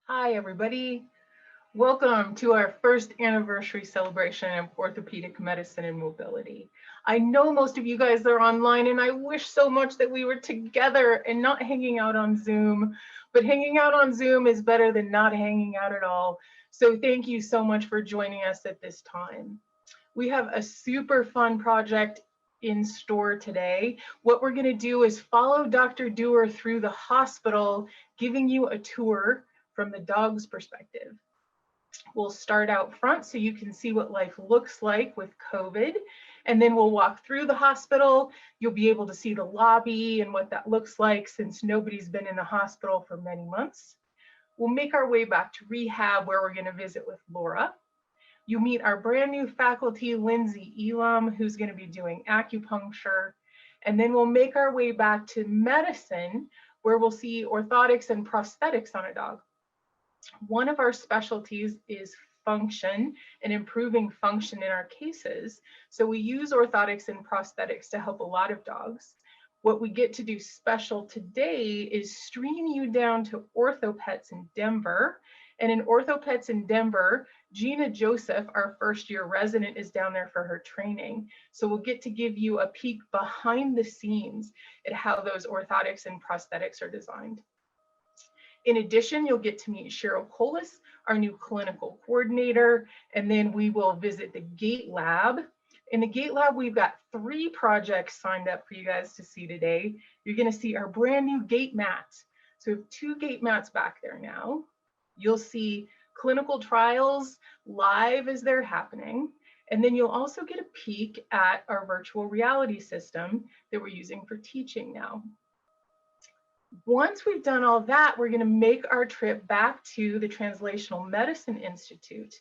Hi, everybody. Welcome to our first anniversary celebration of orthopedic medicine and mobility. I know most of you guys are online, and I wish so much that we were together and not hanging out on Zoom. But hanging out on Zoom is better than not hanging out at all. So thank you so much for joining us at this time. We have a super fun project in store today. What we're going to do is follow Dr. Dewar through the hospital, giving you a tour from the dog's perspective. We'll start out front so you can see what life looks like with COVID, and then we'll walk through the hospital. You'll be able to see the lobby and what that looks like since nobody's been in the hospital for many months. We'll make our way back to rehab where we're going to visit with Laura. You meet our brand new faculty, Lindsay Elam, who's going to be doing acupuncture. And then we'll make our way back to medicine, where we'll see orthotics and prosthetics on a dog. One of our specialties is function and improving function in our cases. So we use orthotics and prosthetics to help a lot of dogs. What we get to do special today is stream you down to OrthoPets in Denver. And in OrthoPets in Denver, Gina Joseph, our first year resident, is down there for her training. So we'll get to give you a peek behind the scenes at how those orthotics and prosthetics are designed. In addition, you'll get to meet Cheryl Polis, our new clinical coordinator, and then we will visit the Gait lab. In the Gait lab, we've got 3 projects signed up for you guys to see today. You're going to see our brand new Gait mats. So we have 2 Gait mats back there now. You'll see clinical trials live as they're happening. And then you'll also get a peek at our virtual reality system that we're using for teaching now. Once we've done all that, we're going to make our trip back to the Translational Medicine Institute.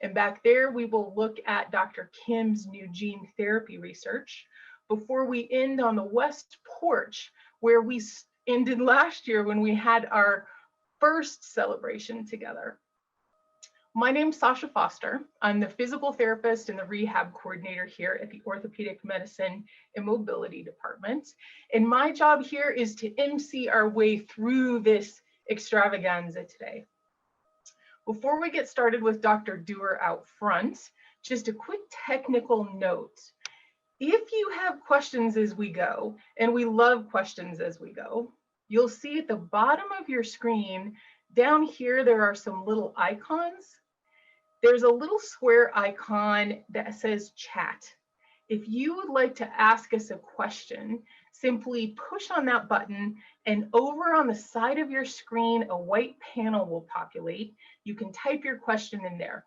And back there, we will look at Dr. Kim's new gene therapy research before we end on the West Porch, where we ended last year when we had our first celebration together. My name's Sasha Foster. I'm the physical therapist and the rehab coordinator here at the Orthopedic Medicine and Mobility Department. And my job here is to MC our way through this extravaganza today. Before we get started with Dr. Dewar out front, just a quick technical note. If you have questions as we go, and we love questions as we go, you'll see at the bottom of your screen, down here, there are some little icons. There's a little square icon that says chat. If you would like to ask us a question, simply push on that button, and over on the side of your screen, a white panel will populate. You can type your question in there.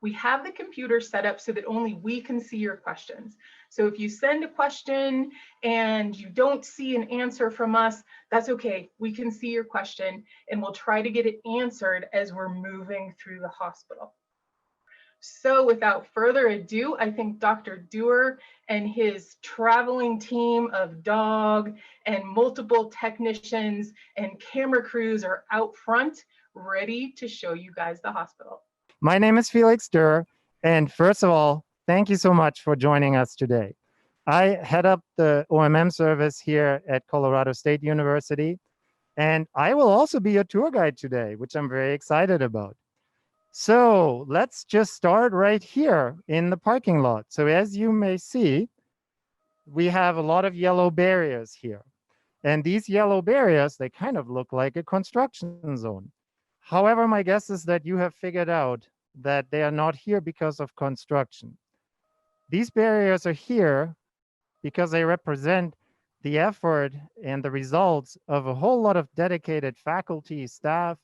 We have the computer set up so that only we can see your questions. So if you send a question and you don't see an answer from us, that's okay. We can see your question and we'll try to get it answered as we're moving through the hospital. So without further ado, I think Dr. Dewar and his traveling team of dog and multiple technicians and camera crews are out front, ready to show you guys the hospital. My name is Felix Durr, and first of all, thank you so much for joining us today. I head up the OMM service here at Colorado State University, and I will also be your tour guide today, which I'm very excited about. So let's just start right here in the parking lot. So as you may see, we have a lot of yellow barriers here. And these yellow barriers, they kind of look like a construction zone. However, my guess is that you have figured out that they are not here because of construction. These barriers are here because they represent the effort and the results of a whole lot of dedicated faculty, staff,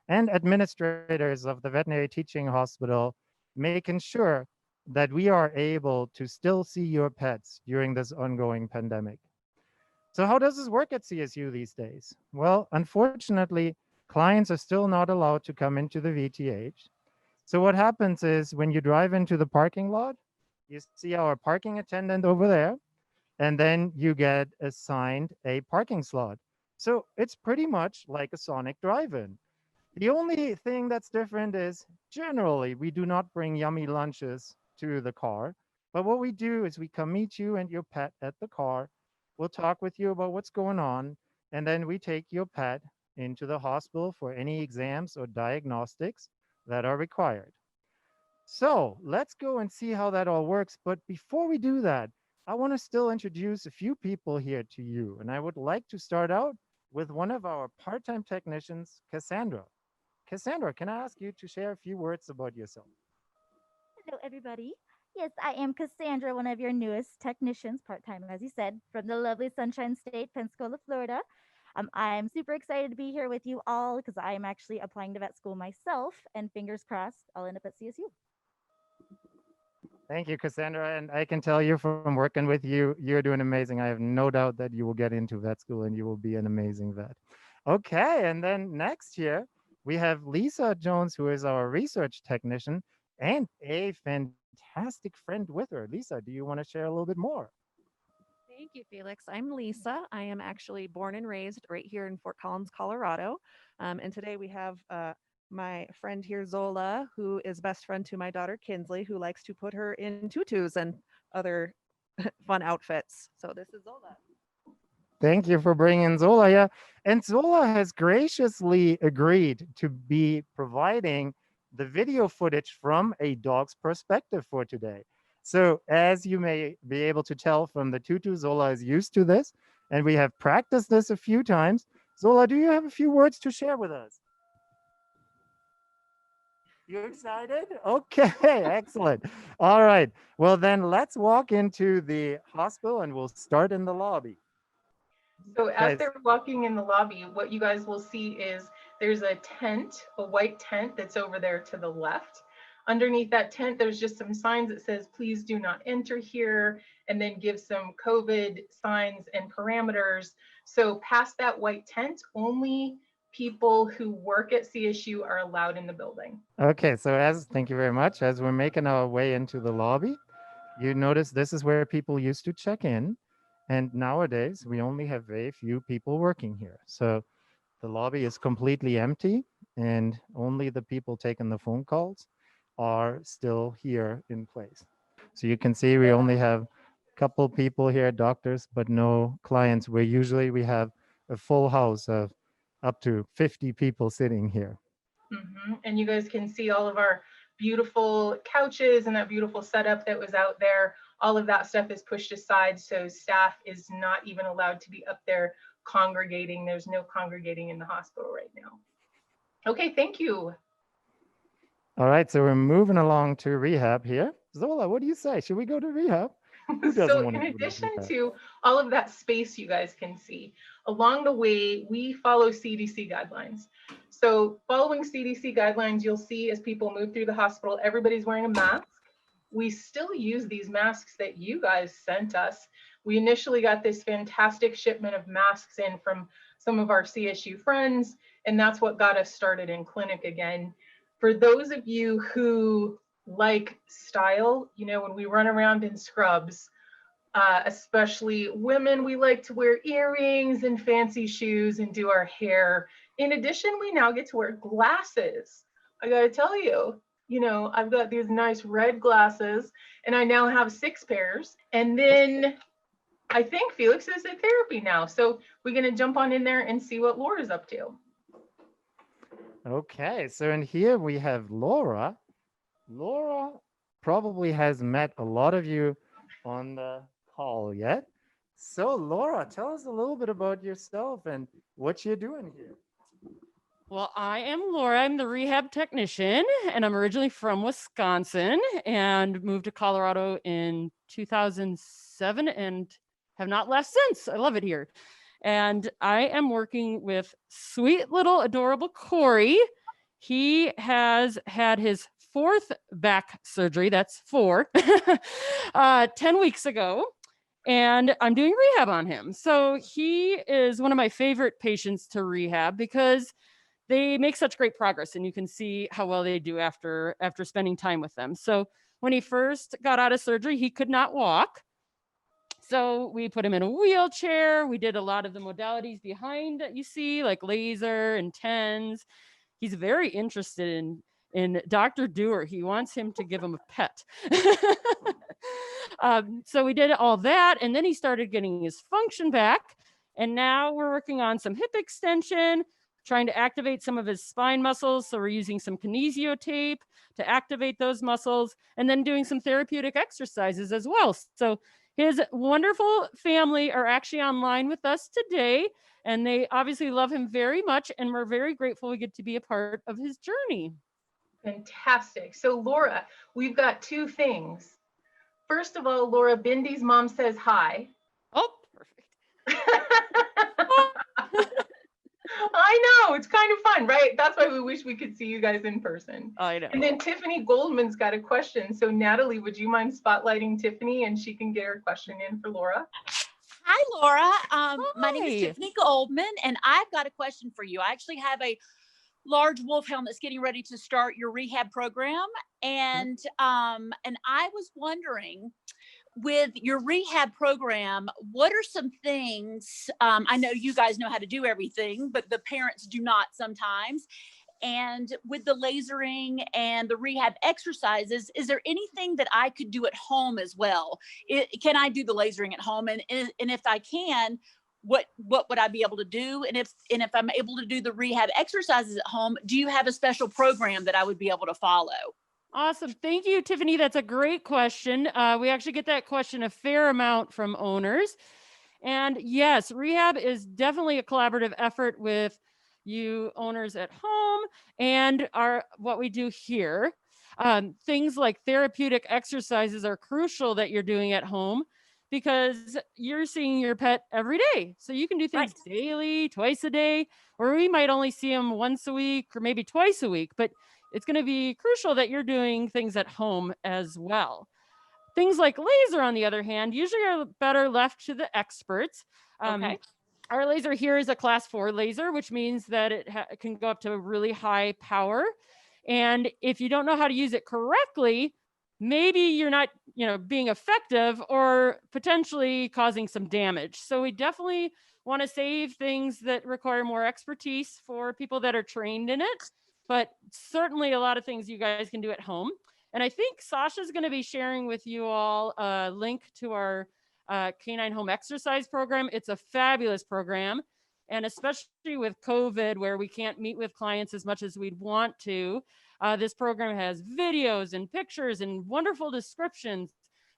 and administrators of the veterinary teaching hospital, making sure that we are able to still see your pets during this ongoing pandemic. So how does this work at CSU these days? Well, unfortunately, clients are still not allowed to come into the VTH. So what happens is when you drive into the parking lot, you see our parking attendant over there, and then you get assigned a parking slot. So it's pretty much like a Sonic drive-in. The only thing that's different is generally we do not bring yummy lunches to the car, but what we do is we come meet you and your pet at the car. We'll talk with you about what's going on, and then we take your pet into the hospital for any exams or diagnostics that are required. So let's go and see how that all works. But before we do that, I want to still introduce a few people here to you. And I would like to start out with one of our part-time technicians, Cassandra. Cassandra, can I ask you to share a few words about yourself? Hello, everybody. Yes, I am Cassandra, one of your newest technicians, part time, as you said, from the lovely Sunshine State, Pensacola, Florida. I'm super excited to be here with you all because I am actually applying to vet school myself, and fingers crossed, I'll end up at CSU. Thank you, Cassandra. And I can tell you from working with you, you're doing amazing. I have no doubt that you will get into vet school and you will be an amazing vet. Okay. And then next year, we have Lisa Jones, who is our research technician and a fantastic friend with her. Lisa, do you want to share a little bit more? Thank you, Felix. I'm Lisa. I am actually born and raised right here in Fort Collins, Colorado. And today we have my friend here, Zola, who is best friend to my daughter, Kinsley, who likes to put her in tutus and other fun outfits. So this is Zola. Thank you for bringing Zola here. And Zola has graciously agreed to be providing the video footage from a dog's perspective for today. So as you may be able to tell from the tutu, Zola is used to this, and we have practiced this a few times. Zola, do you have a few words to share with us? You excited? Okay, excellent. All right. Well, then let's walk into the hospital and we'll start in the lobby. So as Guys, they're walking in the lobby, what you guys will see is there's a tent, a white tent that's over there to the left. Underneath that tent, there's just some signs that says, please do not enter here, and then give some COVID signs and parameters. So past that white tent, only people who work at CSU are allowed in the building. okay, so thank you very much. As we're making our way into the lobby, you notice this is where people used to check in. And nowadays, we only have very few people working here. So the lobby is completely empty, and only the people taking the phone calls are still here in place. So you can see we only have a couple people here, doctors, but no clients, where usually we have a full house of up to 50 people sitting here. And you guys can see all of our beautiful couches and that beautiful setup that was out there. All of that stuff is pushed aside, so staff is not even allowed to be up there congregating. There's no congregating in the hospital right now. Okay, thank you. All right, so we're moving along to rehab here. Zola, what do you say? Should we go to rehab? Who doesn't So want in to go to addition rehab? to all of that space you guys can see, along the way, we follow CDC guidelines. So following CDC guidelines, you'll see as people move through the hospital, everybody's wearing a mask. We still use these masks that you guys sent us. We initially got this fantastic shipment of masks in from some of our CSU friends, and that's what got us started in clinic again. For those of you who like style, you know, when we run around in scrubs, especially women, we like to wear earrings and fancy shoes and do our hair. In addition, we now get to wear glasses. I gotta tell you, you know, I've got these nice red glasses and I now have 6 pairs. And then I think Felix is at therapy now. So we're gonna jump on in there and see what Laura's up to. Okay, so in here we have Laura. Laura probably has met a lot of you on the call yet. So Laura, tell us a little bit about yourself and what you're doing here. Well, I am Laura. I'm the rehab technician, and I'm originally from Wisconsin and moved to Colorado in 2007 and have not left since. I love it here. And I am working with sweet little adorable Corey. He has had his 4th back surgery. That's 4, 10 weeks ago. And I'm doing rehab on him. So he is one of my favorite patients to rehab because they make such great progress, and you can see how well they do after spending time with them. So when he first got out of surgery, he could not walk. So we put him in a wheelchair. We did a lot of the modalities behind that you see, like laser and TENS. He's very interested in Dr. Dewar. He wants him to give him a pet. So we did all that, and then he started getting his function back. And now we're working on some hip extension, trying to activate some of his spine muscles. So we're using some kinesio tape to activate those muscles, and then doing some therapeutic exercises as well. So his wonderful family are actually online with us today, and they obviously love him very much, and we're very grateful we get to be a part of his journey. Fantastic. So Laura, we've got two things. First of all, Laura, Bindy's mom says hi. Oh, perfect. I know, it's kind of fun, right? That's why we wish we could see you guys in person. I know. And then Tiffany Goldman's got a question. So Natalie, would you mind spotlighting Tiffany and she can get her question in for Laura? Hi, Laura. My name is Hi. Tiffany Goldman, and I've got a question for you. I actually have a large wolfhound that's getting ready to start your rehab program, and I was wondering, with your rehab program, what are some things? I know you guys know how to do everything, but the parents do not sometimes. And with the lasering and the rehab exercises, is there anything that I could do at home as well? Can I do the lasering at home? And if I can, what would I be able to do? And if I'm able to do the rehab exercises at home, do you have a special program that I would be able to follow? Awesome. Thank you, Tiffany. That's a great question. We actually get that question a fair amount from owners. And yes, rehab is definitely a collaborative effort with you owners at home and what we do here. Things like therapeutic exercises are crucial that you're doing at home because you're seeing your pet every day. So you can do things daily, twice a day, or we might only see them once a week or maybe twice a week, but it's going to be crucial that you're doing things at home as well. Things like laser, on the other hand, usually are better left to the experts. Our laser here is a class 4 laser, which means that it can go up to a really high power. And if you don't know how to use it correctly, maybe you're not, being effective or potentially causing some damage. So we definitely want to save things that require more expertise for people that are trained in it. But certainly a lot of things you guys can do at home. And I think Sasha's going to be sharing with you all a link to our Canine Home Exercise program. It's a fabulous program. And especially with COVID, where we can't meet with clients as much as we'd want to, this program has videos and pictures and wonderful descriptions,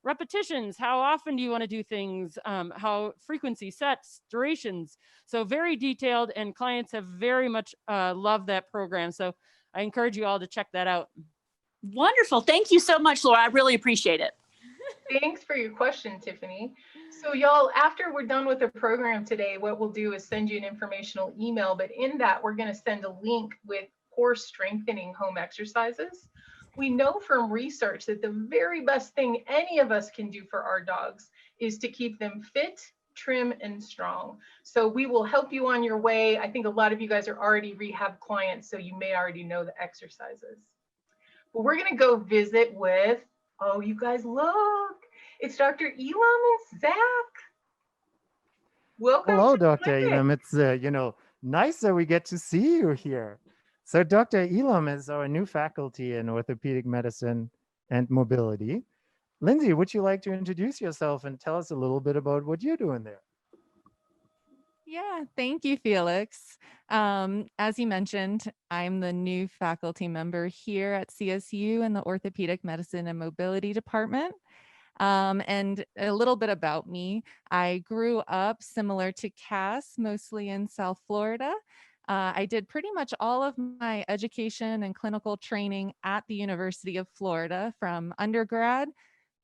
repetitions. How often do you want to do things? How frequency, sets, durations. So very detailed, and clients have very much loved that program. So I encourage you all to check that out. Wonderful. Thank you so much, Laura. I really appreciate it. Thanks for your question, Tiffany. So y'all, after we're done with the program today, what we'll do is send you an informational email, but in that we're going to send a link with core strengthening home exercises. We know from research that the very best thing any of us can do for our dogs is to keep them fit, trim, and strong. So we will help you on your way. I think a lot of you guys are already rehab clients, so you may already know the exercises. But we're going to go visit with, oh, you guys look, it's Dr. Elam and Zach. Welcome. Hello, Dr. Elam. It's, nice that we get to see you here. So Dr. Elam is our new faculty in orthopedic medicine and mobility. Lindsay, would you like to introduce yourself and tell us a little bit about what you're doing there? Yeah, thank you, Felix. As you mentioned, I'm the new faculty member here at CSU in the Orthopedic Medicine and Mobility Department. And a little bit about me. I grew up similar to Cass, mostly in South Florida. I did pretty much all of my education and clinical training at the University of Florida, from undergrad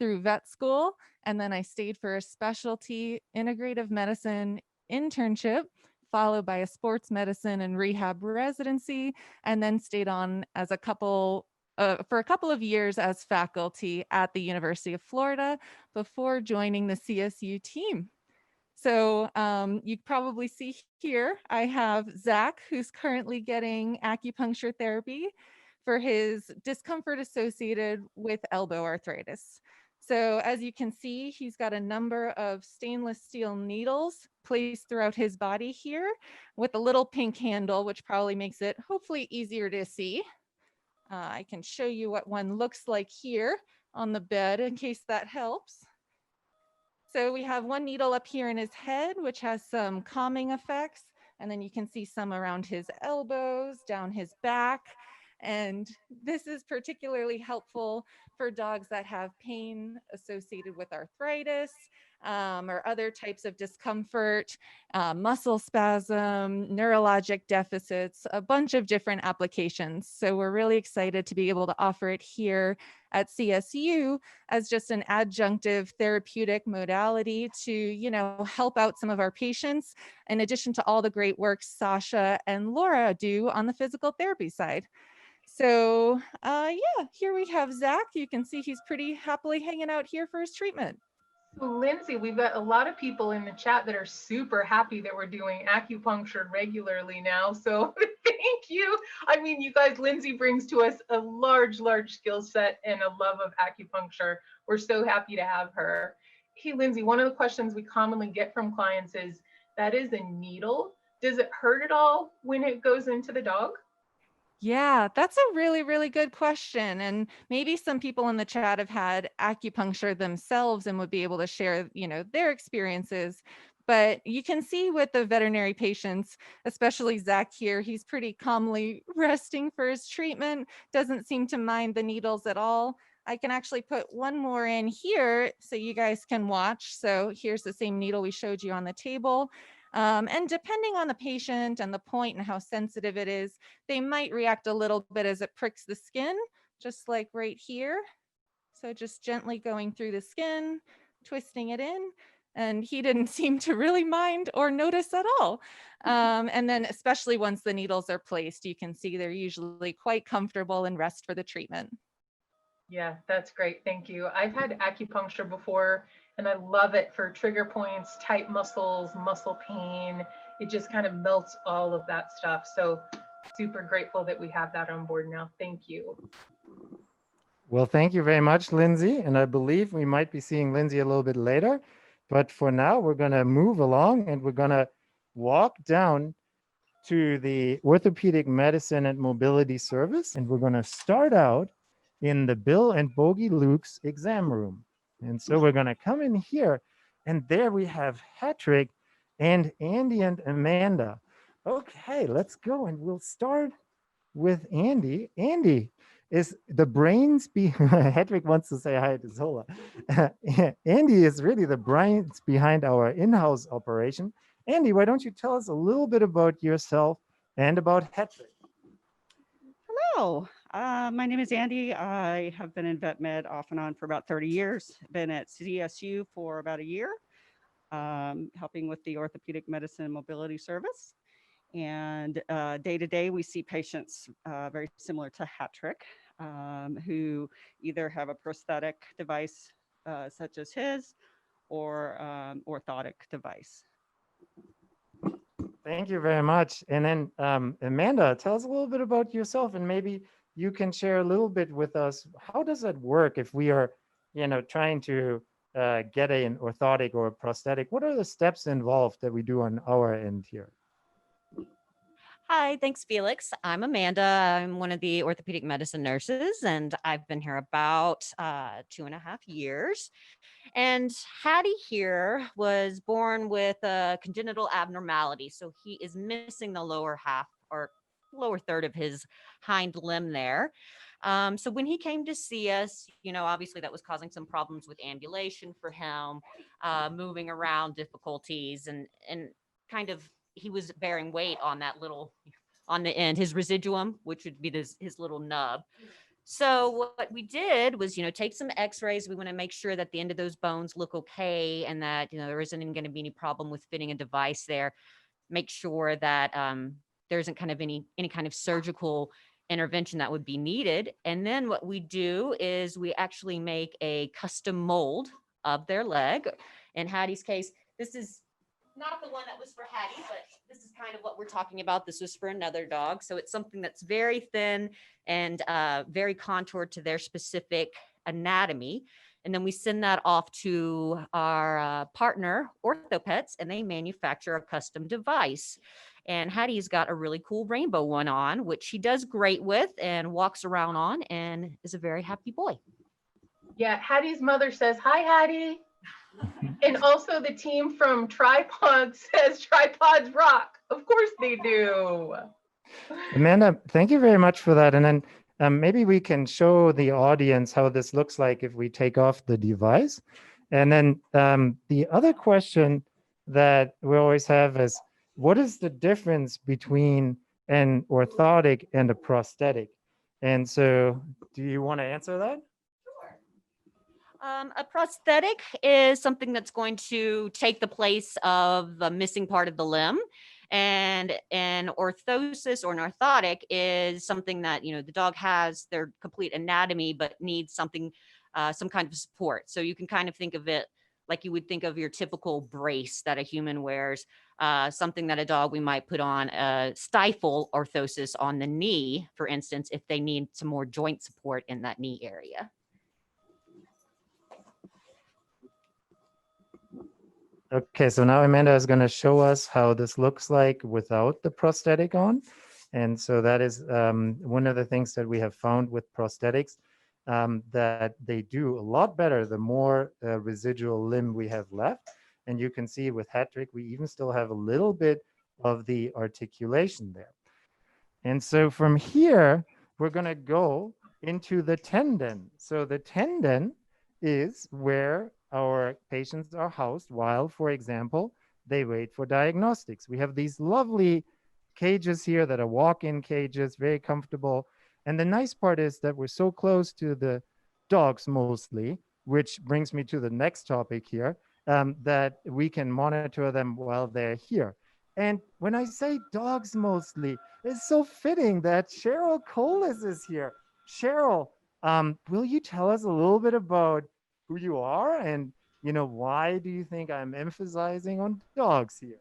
through vet school. And then I stayed for a specialty integrative medicine internship, followed by a sports medicine and rehab residency, and then stayed on as for a couple of years as faculty at the University of Florida before joining the CSU team. So you probably see here, I have Zach, who's currently getting acupuncture therapy for his discomfort associated with elbow arthritis. So as you can see, he's got a number of stainless steel needles placed throughout his body here with a little pink handle, which probably makes it hopefully easier to see. I can show you what one looks like here on the bed in case that helps. So we have one needle up here in his head, which has some calming effects. And then you can see some around his elbows, down his back. And this is particularly helpful for dogs that have pain associated with arthritis, or other types of discomfort, muscle spasm, neurologic deficits, a bunch of different applications. So we're really excited to be able to offer it here at CSU as just an adjunctive therapeutic modality to, you know, help out some of our patients, in addition to all the great work Sasha and Laura do on the physical therapy side. So yeah, here we have Zach. You can see he's pretty happily hanging out here for his treatment. So Lindsay, we've got a lot of people in the chat that are super happy that we're doing acupuncture regularly now. So thank you. I mean, you guys, Lindsay brings to us a large skill set and a love of acupuncture. We're so happy to have her. Hey, Lindsay, one of the questions we commonly get from clients is, that is a needle. Does it hurt at all when it goes into the dog? Yeah, that's a really, really good question. And maybe some people in the chat have had acupuncture themselves and would be able to share, you know, their experiences. But you can see with the veterinary patients, especially Zach here, he's pretty calmly resting for his treatment, doesn't seem to mind the needles at all. I can actually put one more in here so you guys can watch. So here's the same needle we showed you on the table. And depending on the patient and the point and how sensitive it is, they might react a little bit as it pricks the skin, just like right here. So just gently going through the skin, twisting it in. And he didn't seem to really mind or notice at all. And then especially once the needles are placed, you can see they're usually quite comfortable and rest for the treatment. Yeah, that's great. Thank you. I've had acupuncture before and I love it for trigger points, tight muscles, muscle pain. It just kind of melts all of that stuff. So super grateful that we have that on board now. Thank you. Well, thank you very much, Lindsay. And I believe we might be seeing Lindsay a little bit later. But for now, we're going to move along and we're going to walk down to the Orthopedic Medicine and Mobility Service. And we're going to start out in the Bill and Bogey Luke's exam room. And so we're going to come in here. And there we have Patrick and Andy and Amanda. Okay, let's go. And we'll start with Andy. Andy is the brains behind, Hedwig wants to say hi to Zola. Andy is really the brains behind our in-house operation. Andy, why don't you tell us a little bit about yourself and about Hedwig? Hello, my name is Andy. I have been in vet med off and on for about 30 years. Been at CSU for about a year, helping with the Orthopedic Medicine and Mobility Service. And day to day, we see patients very similar to Patrick, who either have a prosthetic device such as his or orthotic device. Thank you very much. And then Amanda, tell us a little bit about yourself and maybe you can share a little bit with us. How does that work if we are, you know, trying to get an orthotic or a prosthetic? What are the steps involved that we do on our end here? Hi, thanks, Felix. I'm Amanda. I'm one of the orthopedic medicine nurses, and I've been here about 2.5 years. And Hattie here was born with a congenital abnormality. So he is missing the lower half or lower third of his hind limb there. So when he came to see us, you know, obviously that was causing some problems with ambulation for him, moving around difficulties and kind of he was bearing weight on that little, on the end, his residuum, which would be his little nub. So what we did was, you know, take some x-rays. We want to make sure that the end of those bones look okay and that, you know, there isn't going to be any problem with fitting a device there. Make sure that there isn't kind of any kind of surgical intervention that would be needed. And then what we do is we actually make a custom mold of their leg. In Hattie's case, this is not the one that was for Hattie, but this is kind of what we're talking about. This was for another dog. So it's something that's very thin and very contoured to their specific anatomy. And then we send that off to our partner, OrthoPets, and they manufacture a custom device. And Hattie's got a really cool rainbow one on, which he does great with and walks around on and is a very happy boy. Yeah, Hattie's mother says, hi, Hattie. And also the team from Tripod says tripods rock. Of course they do. Amanda, thank you very much for that. And then maybe we can show the audience how this looks like if we take off the device. And then the other question that we always have is, what is the difference between an orthotic and a prosthetic? And so do you want to answer that? A prosthetic is something that's going to take the place of the missing part of the limb. And an orthosis or an orthotic is something that, you know, the dog has their complete anatomy, but needs something, some kind of support. So you can kind of think of it like you would think of your typical brace that a human wears, something that a dog we might put on a stifle orthosis on the knee, for instance, if they need some more joint support in that knee area. Okay, so now Amanda is going to show us how this looks like without the prosthetic on. And so that is one of the things that we have found with prosthetics, that they do a lot better the more residual limb we have left. And you can see with Hattrick, we even still have a little bit of the articulation there. And so from here, we're going to go into the tendon. So the tendon is where our patients are housed while, for example, they wait for diagnostics. We have these lovely cages here that are walk-in cages, very comfortable. And the nice part is that we're so close to the dogs mostly, which brings me to the next topic here, that we can monitor them while they're here. And when I say dogs mostly, it's so fitting that Cheryl Colas is here. Cheryl, will you tell us a little bit about who you are and, you know, why do you think I'm emphasizing on dogs here?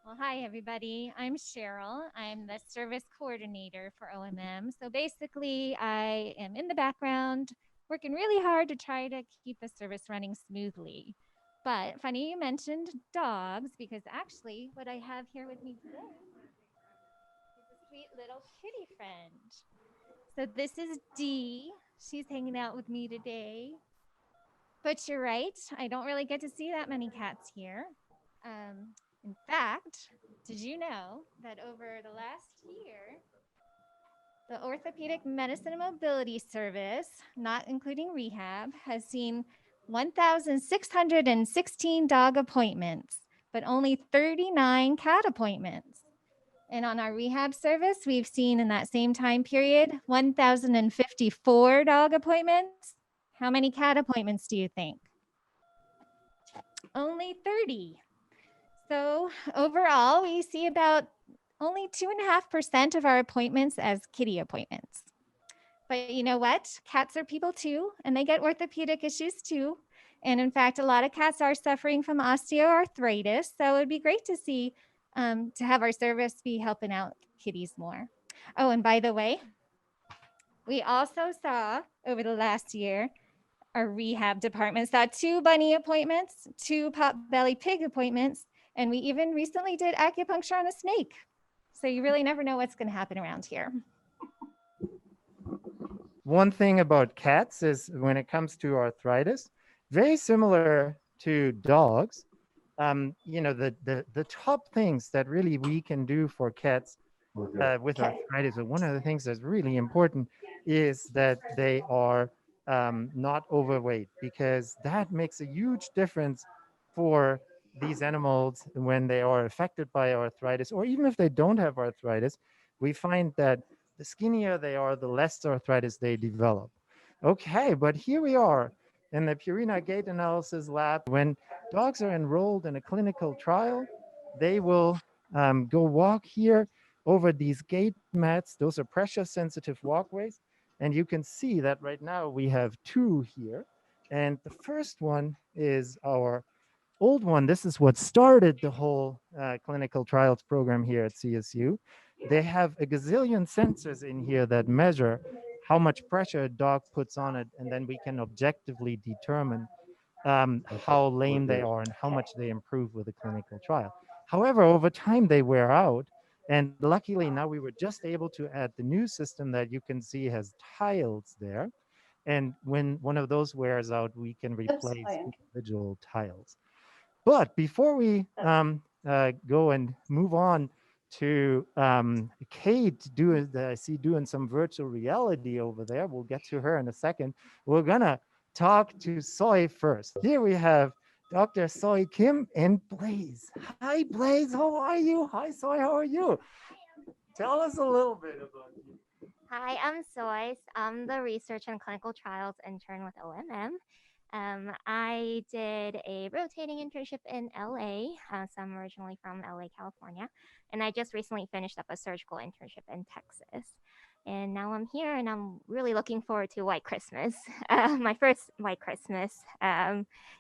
Well, hi, everybody. I'm Cheryl. I'm the service coordinator for OMM. So basically, I am in the background working really hard to try to keep the service running smoothly. But funny you mentioned dogs, because actually what I have here with me today is a sweet little kitty friend. So this is Dee. She's hanging out with me today. But you're right, I don't really get to see that many cats here. In fact, did you know that over the last year, the Orthopedic Medicine and Mobility Service, not including rehab, has seen 1,616 dog appointments, but only 39 cat appointments. And on our rehab service, we've seen in that same time period, 1,054 dog appointments. How many cat appointments do you think? Only 30. So overall, we see about only 2.5% of our appointments as kitty appointments. But you know what? Cats are people too, and they get orthopedic issues too. And in fact, a lot of cats are suffering from osteoarthritis. So it'd be great to see, to have our service be helping out kitties more. Oh, and by the way, we also saw over the last year, our rehab department saw 2 bunny appointments, 2 pot-bellied pig appointments, and we even recently did acupuncture on a snake. So you really never know what's going to happen around here. One thing about cats is when it comes to arthritis, very similar to dogs, you know, the top things that really we can do for cats with arthritis, and one of the things that's really important is that they are not overweight, because that makes a huge difference for these animals when they are affected by arthritis, or even if they don't have arthritis. We find that the skinnier they are, the less arthritis they develop. Okay, but here we are in the Purina Gait Analysis Lab. When dogs are enrolled in a clinical trial, they will go walk here over these gait mats. Those are pressure-sensitive walkways. And you can see that right now we have 2 here. And the first one is our old one. This is what started the whole clinical trials program here at CSU. They have a gazillion sensors in here that measure how much pressure a dog puts on it, and then we can objectively determine how lame they are and how much they improve with a clinical trial. However, over time they wear out, and luckily now we were just able to add the new system that you can see has tiles there. And when one of those wears out, we can replace individual tiles. But before we go and move on to Kate I see doing some virtual reality over there. We'll get to her in a second. We're gonna talk to Soy first. Here we have Dr. Soy Kim and Blaze. Hi, Blaze. How are you? Hi, Soy. How are you? Tell us a little bit about you. Hi, I'm Soy. I'm the Research and Clinical Trials intern with OMM. I did a rotating internship in LA. So I'm originally from LA, California. And I just recently finished up a surgical internship in Texas. And now I'm here and I'm really looking forward to White Christmas, my first White Christmas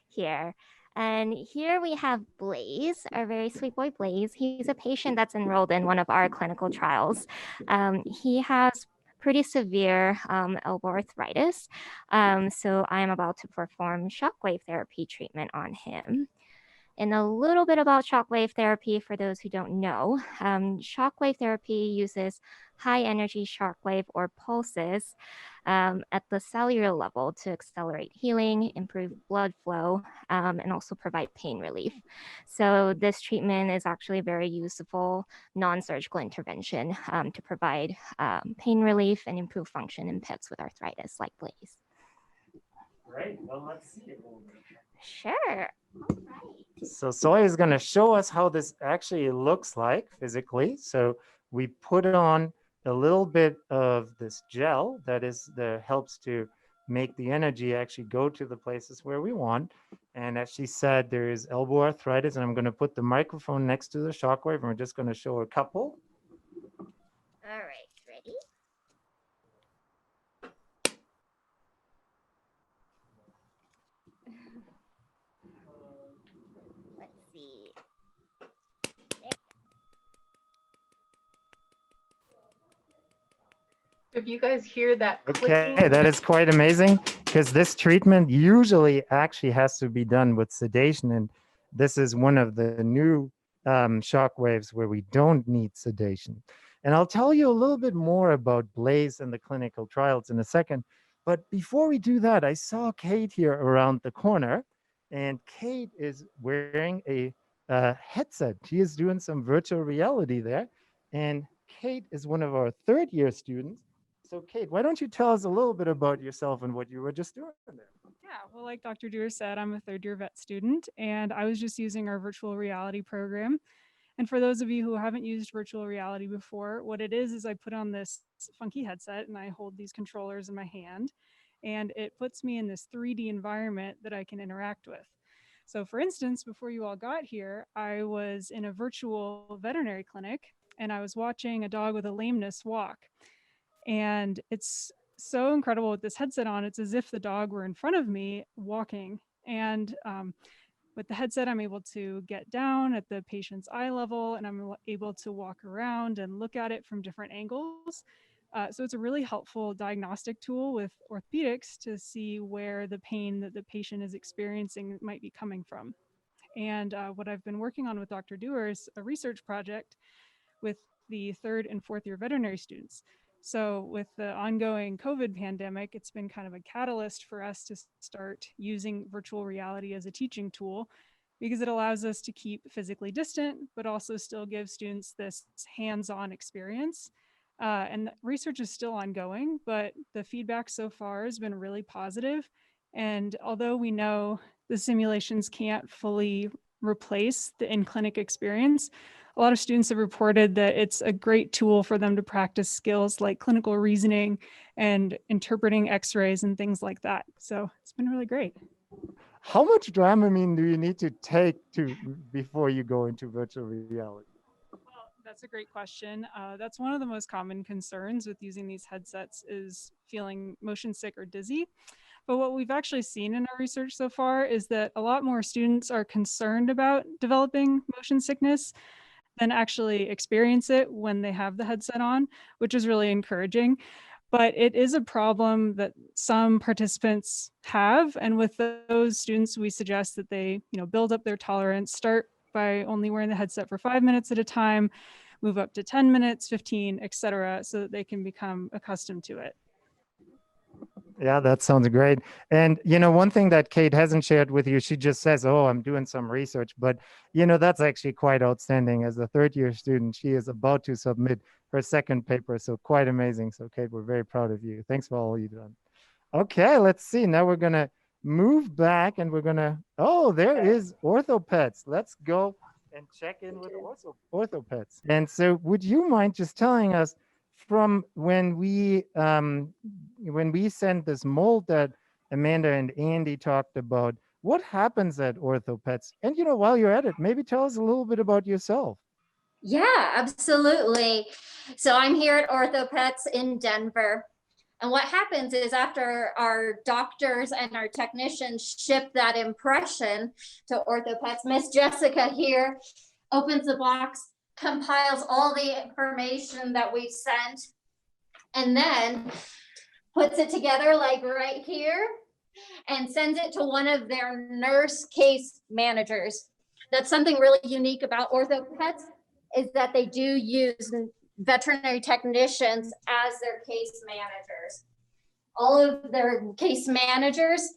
here. And here we have Blaze, our very sweet boy Blaze. He's a patient that's enrolled in one of our clinical trials. He has pretty severe elbow arthritis. So I'm about to perform shockwave therapy treatment on him. And a little bit about shockwave therapy for those who don't know. Shockwave therapy uses high energy shockwave or pulses at the cellular level to accelerate healing, improve blood flow, and also provide pain relief. So this treatment is actually a very useful non-surgical intervention to provide pain relief and improve function in pets with arthritis like Blaze. Great. Well, let's see it. Sure. So Soy is going to show us how this actually looks like physically. So we put on a little bit of this gel that helps to make the energy actually go to the places where we want. And as she said, there is elbow arthritis, and I'm going to put the microphone next to the shockwave, and we're just going to show a couple. All right, ready? Let's see. If you guys hear that Okay, clicking, that is quite amazing, because this treatment usually actually has to be done with sedation, and this is one of the new shockwaves where we don't need sedation. And I'll tell you a little bit more about Blaze and the clinical trials in a second. But before we do that, I saw Kate here around the corner, and Kate is wearing a headset. She is doing some virtual reality there. And Kate is one of our third-year students. So Kate, why don't you tell us a little bit about yourself and what you were just doing there? Yeah, well, like Dr. Dewar said, I'm a third-year vet student, and I was just using our virtual reality program. And for those of you who haven't used virtual reality before, what it is I put on this funky headset and I hold these controllers in my hand, and it puts me in this 3D environment that I can interact with. So for instance, before you all got here, I was in a virtual veterinary clinic and I was watching a dog with a lameness walk. And it's so incredible with this headset on. It's as if the dog were in front of me walking. And with the headset, I'm able to get down at the patient's eye level, and I'm able to walk around and look at it from different angles. So it's a really helpful diagnostic tool with orthopedics to see where the pain that the patient is experiencing might be coming from. And what I've been working on with Dr. Dewar is a research project with the third and fourth year veterinary students. So with the ongoing COVID pandemic, it's been kind of a catalyst for us to start using virtual reality as a teaching tool, because it allows us to keep physically distant, but also still give students this hands-on experience. And the research is still ongoing, but the feedback so far has been really positive. And although we know the simulations can't fully replace the in-clinic experience, a lot of students have reported that it's a great tool for them to practice skills like clinical reasoning and interpreting x-rays and things like that. So it's been really great. How much Dramamine do you need to take before you go into virtual reality? Well, that's a great question. That's one of the most common concerns with using these headsets is feeling motion sick or dizzy. But what we've actually seen in our research so far is that a lot more students are concerned about developing motion sickness than actually experience it when they have the headset on, which is really encouraging. But it is a problem that some participants have. And with those students, we suggest that they, build up their tolerance, start by only wearing the headset for 5 minutes at a time, move up to 10 minutes, 15, etc., so that they can become accustomed to it. Yeah, that sounds great. And, one thing that Kate hasn't shared with you, she just says, oh, I'm doing some research. But, that's actually quite outstanding. As a third-year student, she is about to submit her second paper. So quite amazing. So, Kate, we're very proud of you. Thanks for all you've done. Okay, let's see. Now we're going to move back and we're going to, oh, there is Orthopets. Let's go and check in with Orthopets. And so would you mind just telling us from when we sent this mold that Amanda and Andy talked about, what happens at Orthopets? And, while you're at it, maybe tell us a little bit about yourself. Yeah, absolutely. So I'm here at Orthopets in Denver. And what happens is after our doctors and our technicians ship that impression to Orthopets, Miss Jessica here opens the box, compiles all the information that we've sent, and then puts it together like right here and sends it to one of their nurse case managers. That's something really unique about Orthopets, is that they do use veterinary technicians as their case managers. All of their case managers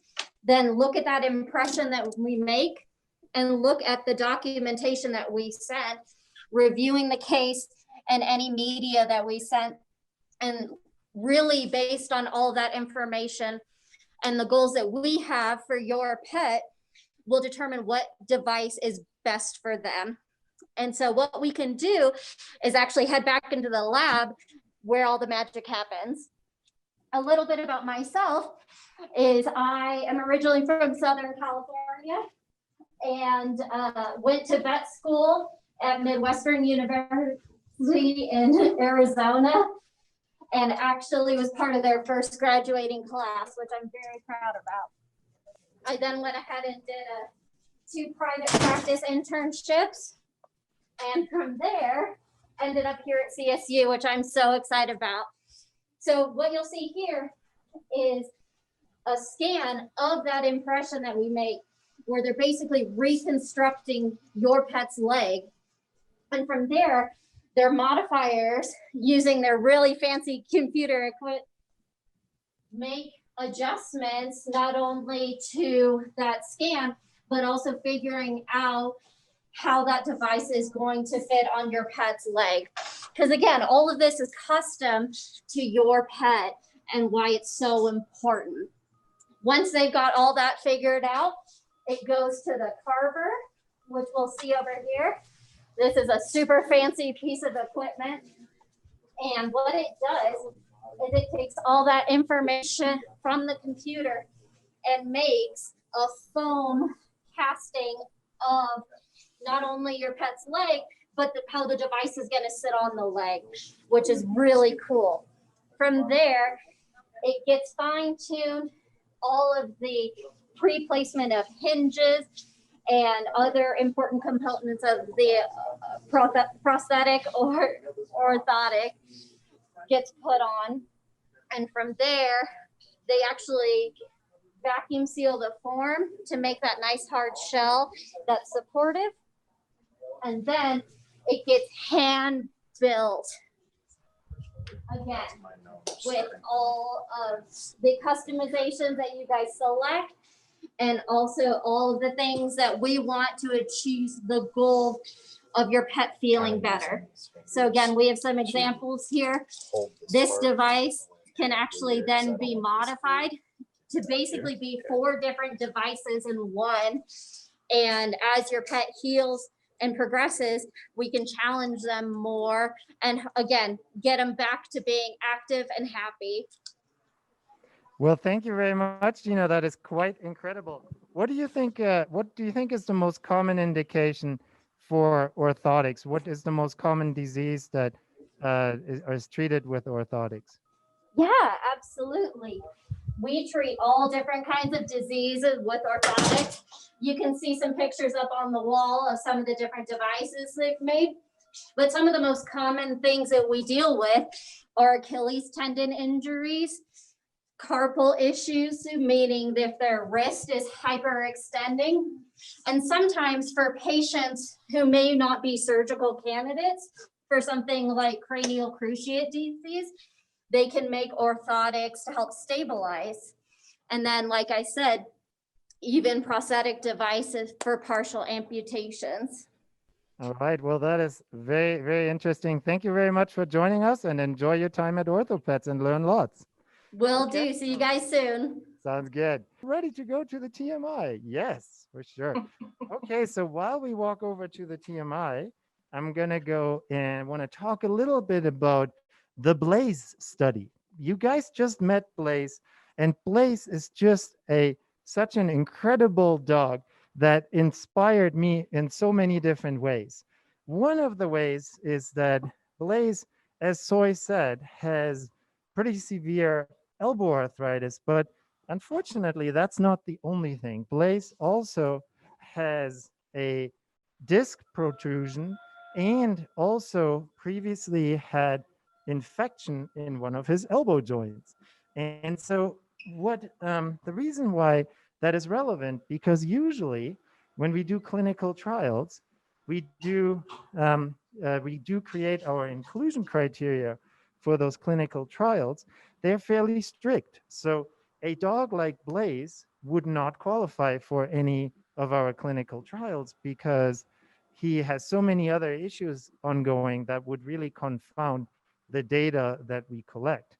then look at that impression that we make and look at the documentation that we sent, reviewing the case and any media that we sent, and really based on all that information and the goals that we have for your pet, will determine what device is best for them. And so what we can do is actually head back into the lab where all the magic happens. A little bit about myself is I am originally from Southern California and went to vet school at Midwestern University in Arizona, and actually was part of their first graduating class, which I'm very proud about. I then went ahead and did 2 private practice internships, and from there ended up here at CSU, which I'm so excited about. So what you'll see here is a scan of that impression that we make, where they're basically reconstructing your pet's leg. And from there, their modifiers, using their really fancy computer equipment, make adjustments not only to that scan, but also figuring out how that device is going to fit on your pet's leg. Because again, all of this is custom to your pet and why it's so important. Once they've got all that figured out, it goes to the carver, which we'll see over here. This is a super fancy piece of equipment. And what it does is it takes all that information from the computer and makes a foam casting of not only your pet's leg, but how the device is going to sit on the leg, which is really cool. From there, it gets fine-tuned, all of the pre-placement of hinges and other important components of the prosthetic or orthotic gets put on. And from there, they actually vacuum seal the form to make that nice hard shell that's supportive. And then it gets hand built again with all of the customizations that you guys select, and also all of the things that we want to achieve the goal of your pet feeling better. So again, we have some examples here. This device can actually then be modified to basically be 4 different devices in one. And as your pet heals and progresses, we can challenge them more and again, get them back to being active and happy. Well, thank you very much. That is quite incredible. What do you think is the most common indication for orthotics? What is the most common disease that is treated with orthotics? Yeah, absolutely. We treat all different kinds of diseases with orthotics. You can see some pictures up on the wall of some of the different devices they've made. But some of the most common things that we deal with are Achilles tendon injuries, carpal issues, meaning if their wrist is hyperextending. And sometimes for patients who may not be surgical candidates for something like cranial cruciate disease, they can make orthotics to help stabilize. And then, like I said, even prosthetic devices for partial amputations. All right. Well, that is very, very interesting. Thank you very much for joining us, and enjoy your time at OrthoPets and learn lots. Will do. See you guys soon. Sounds good. Ready to go to the TMI? Yes, for sure. Okay, so while we walk over to the TMI, I'm going to go and want to talk a little bit about the Blaze study. You guys just met Blaze, and Blaze is just such an incredible dog that inspired me in so many different ways. One of the ways is that Blaze, as Soy said, has pretty severe elbow arthritis, but unfortunately, that's not the only thing. Blaze also has a disc protrusion and also previously had infection in one of his elbow joints. And so the reason why that is relevant, because usually when we do clinical trials, we do create our inclusion criteria for those clinical trials. They're fairly strict. So a dog like Blaze would not qualify for any of our clinical trials because he has so many other issues ongoing that would really confound the data that we collect.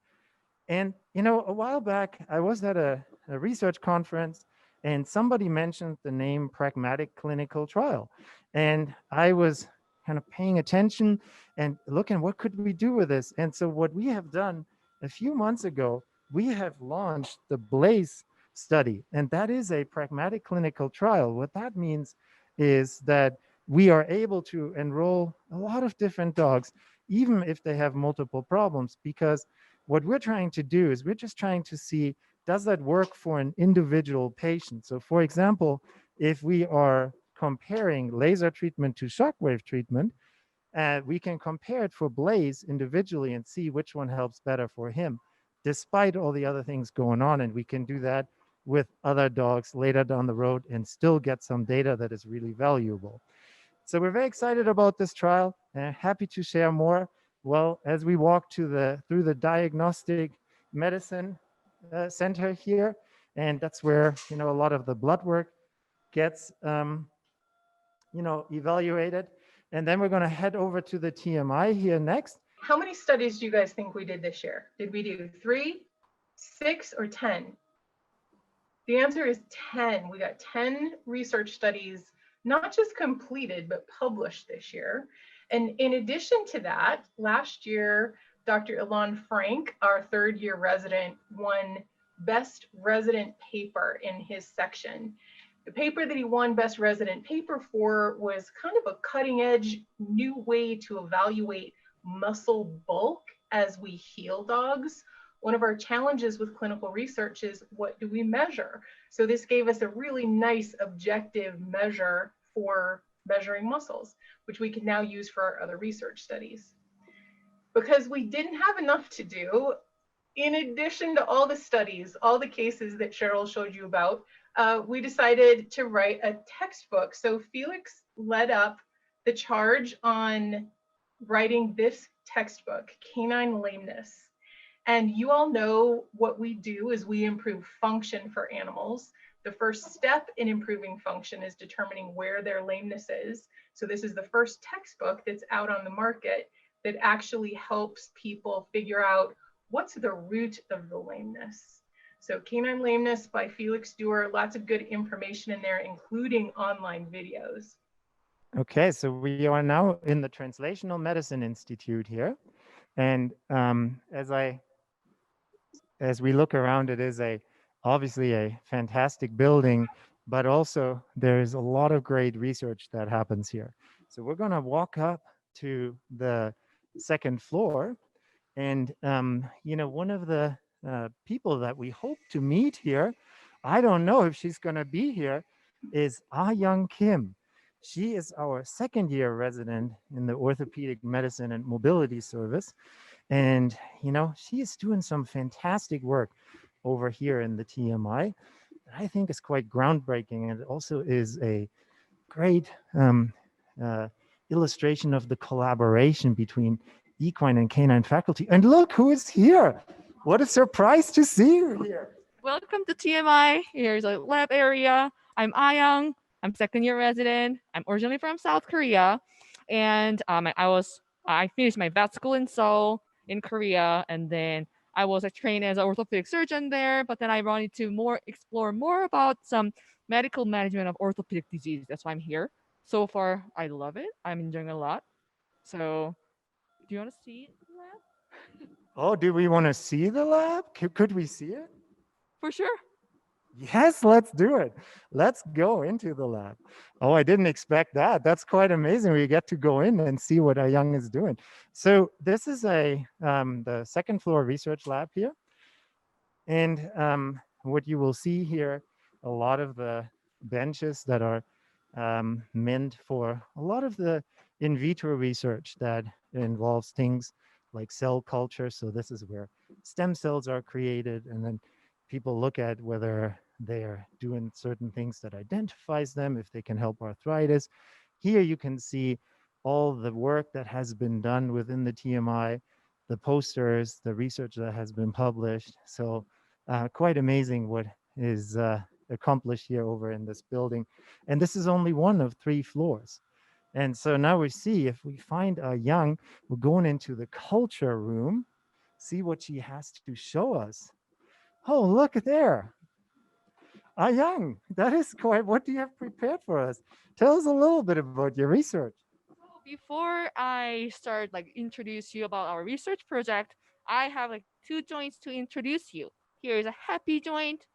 And, a while back, I was at a research conference and somebody mentioned the name Pragmatic Clinical Trial. And I was kind of paying attention and looking, what could we do with this? And so what we have done a few months ago, we have launched the Blaze study, and that is a pragmatic clinical trial. What that means is that we are able to enroll a lot of different dogs, even if they have multiple problems, because what we're trying to do is we're just trying to see, does that work for an individual patient? So for example, if we are comparing laser treatment to shockwave treatment, we can compare it for Blaze individually and see which one helps better for him, despite all the other things going on. And we can do that with other dogs later down the road and still get some data that is really valuable. So we're very excited about this trial and happy to share more. Well, as we walk through the diagnostic medicine center here, and that's where a lot of the blood work gets evaluated. And then we're going to head over to the TMI here next. How many studies do you guys think we did this year? Did we do 3, 6, or 10? The answer is 10. We got 10 research studies, not just completed, but published this year. And in addition to that, last year, Dr. Ilan Frank, our third-year resident, won Best Resident Paper in his section. The paper that he won Best Resident Paper for was kind of a cutting-edge new way to evaluate muscle bulk as we heal dogs. One of our challenges with clinical research is, what do we measure? So this gave us a really nice objective measure for measuring muscles, which we can now use for our other research studies. Because we didn't have enough to do, in addition to all the studies, all the cases that Cheryl showed you about, we decided to write a textbook. So Felix led up the charge on writing this textbook, Canine Lameness. And you all know what we do is we improve function for animals. The first step in improving function is determining where their lameness is. So this is the first textbook that's out on the market that actually helps people figure out what's the root of the lameness. So Canine Lameness by Felix Dewar, lots of good information in there, including online videos. Okay, so we are now in the Translational Medicine Institute here. And as we look around, it is obviously a fantastic building, but also there is a lot of great research that happens here. So we're going to walk up to the second floor. And, one of the people that we hope to meet here, I don't know if she's going to be here, is Ah-Young Kim. She is our second-year resident in the Orthopedic Medicine and Mobility Service. And, she is doing some fantastic work over here in the TMI that I think is quite groundbreaking. And it also is a great illustration of the collaboration between equine and canine faculty. And look who is here. What a surprise to see you here. welcome to TMI. Here's a lab area. I'm Ayang. I'm second year resident. I'm originally from South Korea, and I finished my vet school in Seoul in Korea, and then I was trained as an orthopedic surgeon there. But then I wanted to explore more about some medical management of orthopedic disease. That's why I'm here. So far, I love it. I'm enjoying a lot. So, do you want to see the lab? Oh, do we want to see the lab? Could we see it? For sure. Yes, let's do it. Let's go into the lab. Oh, I didn't expect that. That's quite amazing. We get to go in and see what Young is doing. So this is the second floor research lab here. And what you will see here, a lot of the benches that are meant for a lot of the in vitro research that involves things like cell culture. So this is where stem cells are created, and then people look at whether they are doing certain things that identifies them, if they can help arthritis. Here you can see all the work that has been done within the TMI, the posters, the research that has been published. So quite amazing what is accomplished here over in this building. And this is only one of 3 floors. And so now we see if we find Young, we're going into the culture room, see what she has to show us. Oh, look there. Young, that is quite, what do you have prepared for us? Tell us a little bit about your research. Before I start introduce you about our research project, I have 2 joints to introduce you. Here is a happy joint.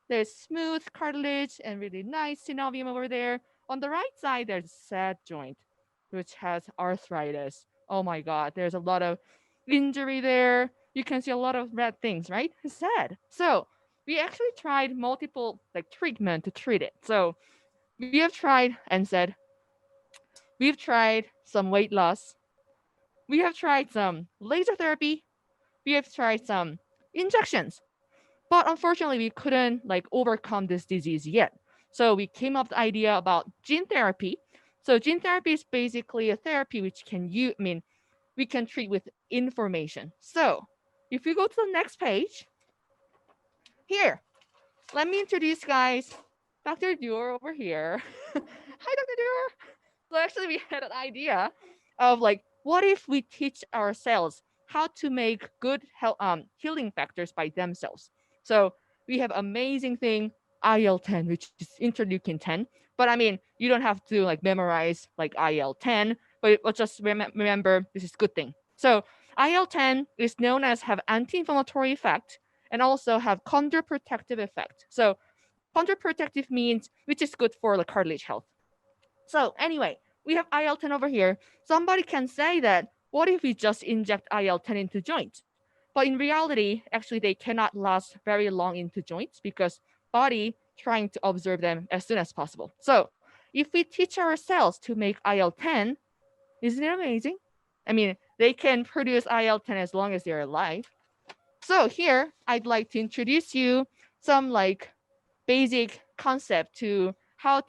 There's smooth cartilage and really nice synovium over there. On the right side, there's a sad joint, which has arthritis. Oh my God, there's a lot of injury there. You can see a lot of red things, right? It's sad. So we actually tried multiple treatment to treat it. So we have tried NSAID. We've tried some weight loss. We have tried some laser therapy. We have tried some injections. But unfortunately, we couldn't overcome this disease yet. So we came up with the idea about gene therapy. So gene therapy is basically a therapy which we can treat with information. So if we go to the next page, here, let me introduce guys, Dr. Duer over here. Hi, Dr. Duer. So actually we had an idea of what if we teach our cells how to make good healing factors by themselves. So we have amazing thing, IL-10, which is interleukin 10. But you don't have to memorize IL-10, but just remember this is good thing. So IL-10 is known as have anti-inflammatory effect and also have chondroprotective effect. So chondroprotective means which is good for the cartilage health. So anyway, we have IL-10 over here. Somebody can say that, what if we just inject IL-10 into joints? But in reality, actually, they cannot last very long into joints because body trying to absorb them as soon as possible. So if we teach our cells to make IL-10, isn't it amazing? They can produce IL-10 as long as they're alive. So here, I'd like to introduce you some basic concept to how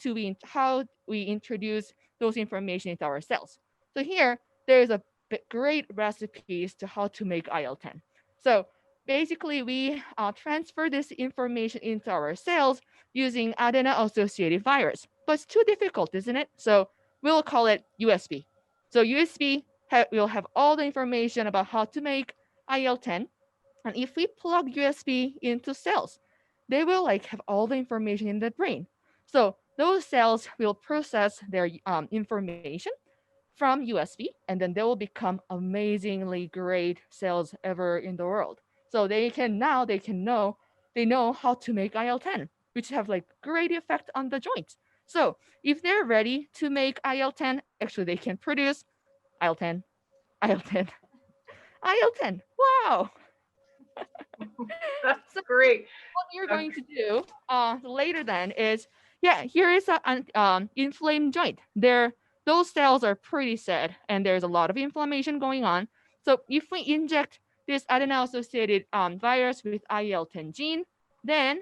we introduce those information into our cells. So here, there's a great recipes to how to make IL-10. So basically, we transfer this information into our cells using adeno-associated virus. But it's too difficult, isn't it? So we'll call it USB. So USB will have all the information about how to make IL-10. And if we plug USB into cells, they will have all the information in the brain. So those cells will process their information from USB, and then they will become amazingly great cells ever in the world. So they know how to make IL-10, which have great effect on the joints. So if they're ready to make IL-10, actually they can produce IL-10, IL-10, IL-10. Wow. That's great. What you're going to do later then is, here is an inflamed joint. Those cells are pretty sad, and there's a lot of inflammation going on. So if we inject this adeno-associated virus with IL-10 gene, then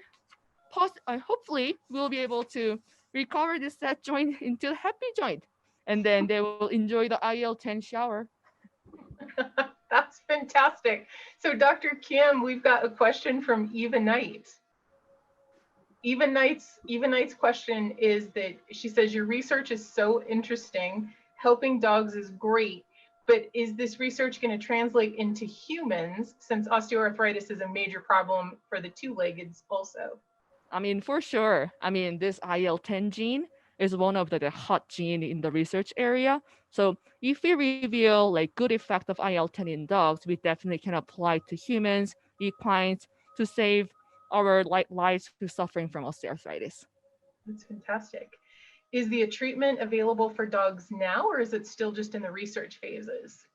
hopefully we'll be able to recover this sad joint into a happy joint, and then they will enjoy the IL-10 shower. That's fantastic. So Dr. Kim, we've got a question from Eva Knight. Even Knight's question is that she says your research is so interesting. Helping dogs is great, but is this research going to translate into humans since osteoarthritis is a major problem for the two-leggeds also? I mean, for sure. I mean, this IL-10 gene is one of the hot gene in the research area. So if we reveal like good effect of IL-10 in dogs, we definitely can apply to humans, equines, to save our lives who's suffering from osteoarthritis. That's fantastic. Is the treatment available for dogs now, or is it still just in the research phases?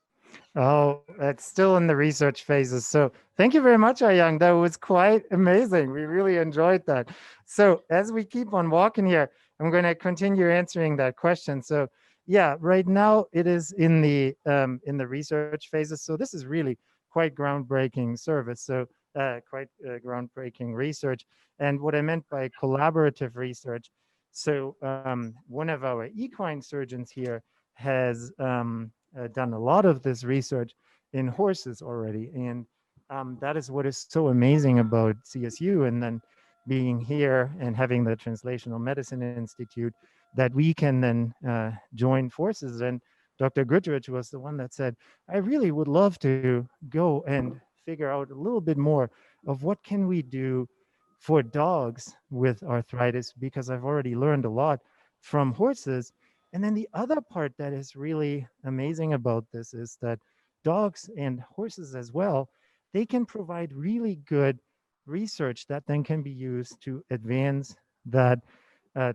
Oh, it's still in the research phases. So thank you very much, Ayang. That was quite amazing. We really enjoyed that. So as we keep on walking here, I'm going to continue answering that question. So yeah, right now it is in the research phases. So this is really quite groundbreaking service. So quite groundbreaking research. And what I meant by collaborative research. So one of our equine surgeons here has done a lot of this research in horses already. And that is what is so amazing about CSU and then being here and having the Translational Medicine Institute, that we can then join forces. And Dr. Goodrich was the one that said, I really would love to go and figure out a little bit more of what can we do for dogs with arthritis, because I've already learned a lot from horses. And then the other part that is really amazing about this is that dogs and horses as well, they can provide really good research that then can be used to advance that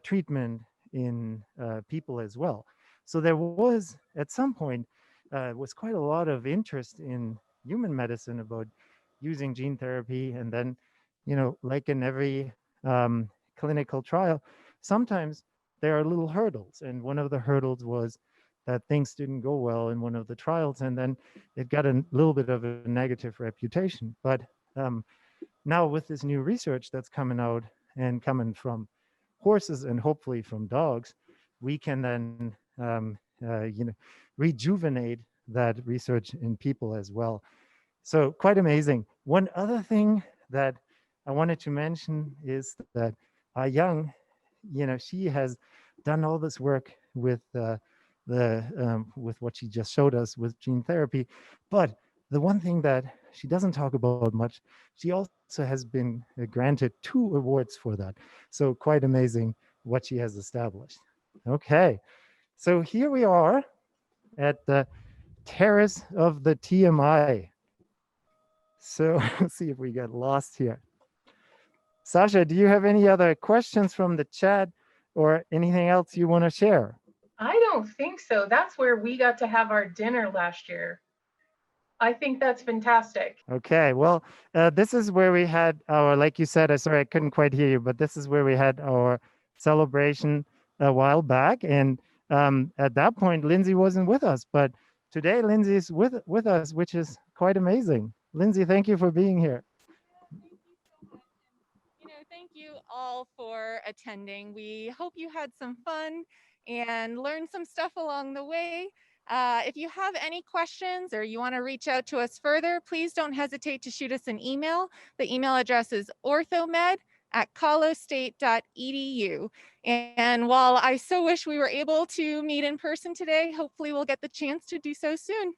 treatment in people as well. So there was, at some point, was quite a lot of interest in human medicine about using gene therapy. And then, you know, like in every clinical trial, sometimes there are little hurdles. And one of the hurdles was that things didn't go well in one of the trials, and then it got a little bit of a negative reputation. But now with this new research that's coming out and coming from horses and hopefully from dogs, we can then you know, rejuvenate that research in people as well. So quite amazing. One other thing that I wanted to mention is that Young, you know, she has done all this work with with what she just showed us with gene therapy. But the one thing that she doesn't talk about much, she also has been granted 2 awards for that. So quite amazing what she has established. Okay, so here we are at the terrace of the TMI. So let's see if we get lost here. Sasha, do you have any other questions from the chat or anything else you want to share? I don't think so. That's where we got to have our dinner last year. I think that's fantastic. Okay, well, this is where we had our, like you said, sorry, I couldn't quite hear you, but this is where we had our celebration a while back. And at that point, Lindsay wasn't with us, but today Lindsay's with us, which is quite amazing. Lindsay, thank you for being here. Thank you all for attending. We hope you had some fun and learned some stuff along the way. If you have any questions or you want to reach out to us further, please don't hesitate to shoot us an email. The email address is orthomed@colostate.edu. And while I so wish we were able to meet in person today, hopefully we'll get the chance to do so soon.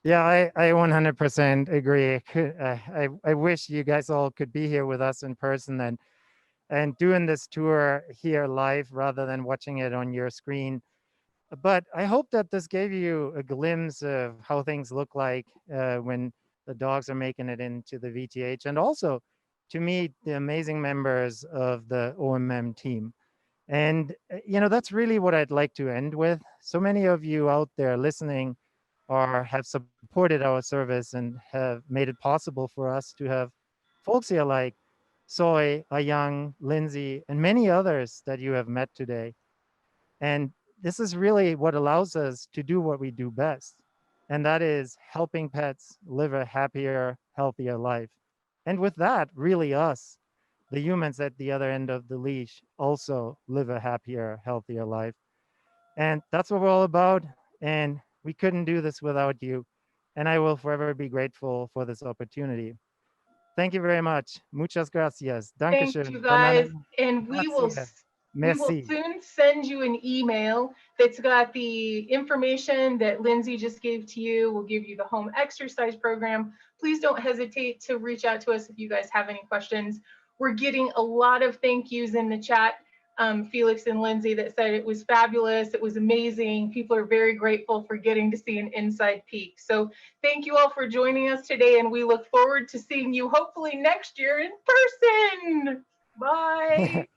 Yeah, I 100% agree. I wish you guys all could be here with us in person and doing this tour here live rather than watching it on your screen. But I hope that this gave you a glimpse of how things look like when the dogs are making it into the VTH, and also to meet the amazing members of the OMM team. And, you know, that's really what I'd like to end with. So many of you out there listening or have supported our service and have made it possible for us to have folks here like Soy, Ayang, Lindsay, and many others that you have met today. And this is really what allows us to do what we do best. And that is helping pets live a happier, healthier life. And with that, really us, the humans at the other end of the leash, also live a happier, healthier life. And that's what we're all about. And we couldn't do this without you. And I will forever be grateful for this opportunity. Thank you very much. Muchas gracias. Thank Dankeschön. you guys. Banana. And we will Grazie. we will Merci. soon send you an email that's got the information that Lindsay just gave to you. We'll give you the home exercise program. Please don't hesitate to reach out to us if you guys have any questions. We're getting a lot of thank yous in the chat, Felix and Lindsay, that said it was fabulous, it was amazing. People are very grateful for getting to see an inside peek. So thank you all for joining us today, and we look forward to seeing you hopefully next year in person. Bye.